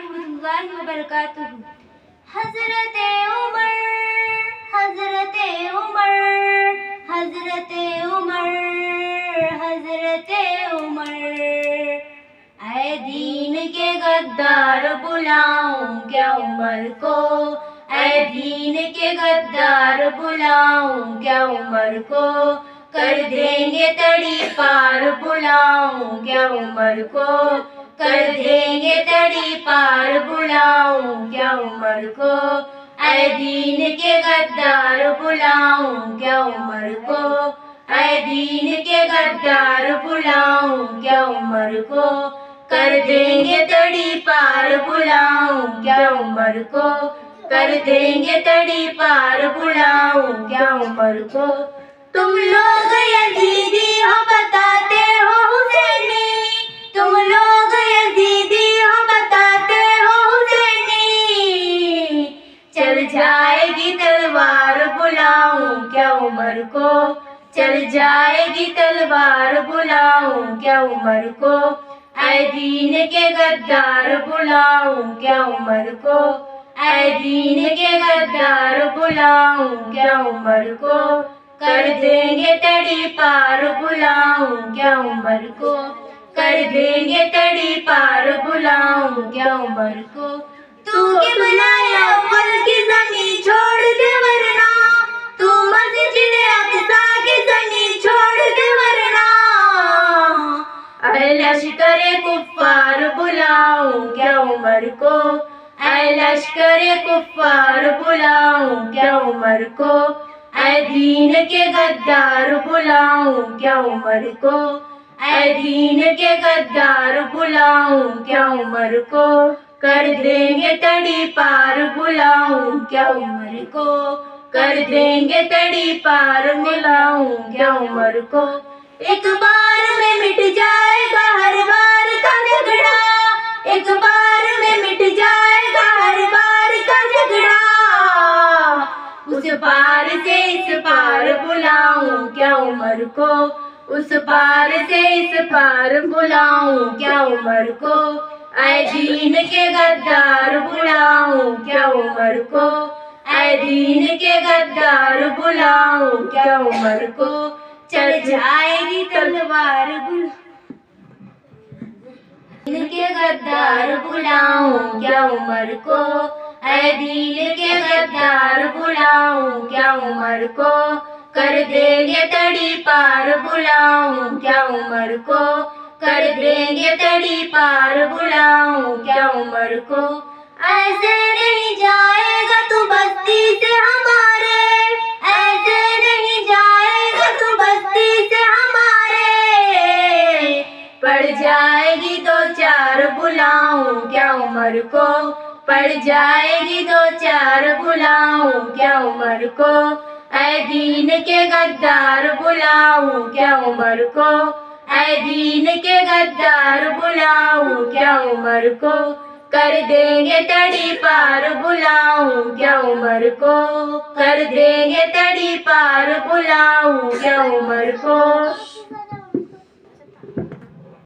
रहमतुल्लाहि व बरकातुहू। हज़रते उमर, हज़रते उमर, हज़रते उमर, हज़रते उमर। ऐ दीन के गद्दार बुलाऊं क्या उमर को, ऐ दीन के गद्दार बुलाऊं क्या उमर को। कर देंगे तड़ी पार बुलाऊं क्या उमर को, कर देंगे तड़ी पार बुलाऊं क्या उमर को। ऐ दीन के गद्दार बुलाऊं क्या उमर को, ऐ दीन के गद्दार बुलाऊं क्या उमर को। कर देंगे तड़ी पार बुलाऊं क्या उमर को, कर देंगे तड़ी पार बुलाऊं क्या उमर को। तुम लोग यजीदी हो बताते हो हुसैनी, तुम लोग यजीदी हो बताते हो हुसैनी। चल जाएगी तलवार बुलाऊं क्या उमर को, चल जाएगी तलवार बुलाऊं क्या उमर को। ऐ दीन के गद्दार बुलाऊं क्या उमर को, ऐ दीन के गद्दार बुलाऊं क्या उमर को। कर देंगे तड़ी पार बुलाऊं क्या उमर को, कर देंगे तड़ी पार बुलाऊं क्या उमर को। तू किबला अव्वल की ज़मीं छोड़ दे वरना, तू मस्जिद अक़सा की ज़मीं छोड़ दे वरना। ऐ लश्करे कुफ़ार बुलाऊं क्या उमर को, ऐ लश्करे कुफ़ार बुलाऊं क्या उमर को। ऐ दीन के गद्दार बुलाऊं क्या उमर को, ऐ दीन के गद्दार बुलाऊं क्या उमर को। कर देंगे तड़ी पार बुलाऊं क्या उमर को, कर देंगे तड़ी पार बुलाऊं क्या उमर को। एक बार में मिट जाएगा हर बार का झगड़ा, एक बार में मिट जाएगा हर बार का झगड़ा। उस पार से इस पार बुलाऊं क्या उमर को, उस पार से इस पार बुलाऊं क्या उमर को। ऐ दीन के गद्दार बुलाऊं क्या उमर को, ऐ दीन के गद्दार बुलाऊं क्या उमर को। चल जाएगी तलवार दीन के गद्दार बुलाऊं क्या उमर को, ऐ दीन के गद्दार बुलाऊं क्या उमर को। कर देंगे तड़ी पार बुलाऊं क्या उमर को, कर देंगे तड़ी पार बुलाऊं क्या उमर को। ऐसे नहीं जाएगा तू बस्ती से हमारे, ऐसे नहीं जाएगा तू बस्ती से हमारे। पड़ जाएगी दो चार बुलाऊं क्या उमर को, पड़ जाएगी दो चार बुलाऊं क्या उमर को। ऐ दीन के गद्दार बुलाऊं क्या उमर को, ऐ दीन के गद्दार बुलाऊं क्या उमर को। कर देंगे तड़ी पार बुलाऊं क्या उमर को, कर देंगे तड़ी पार बुलाऊं क्या उमर को।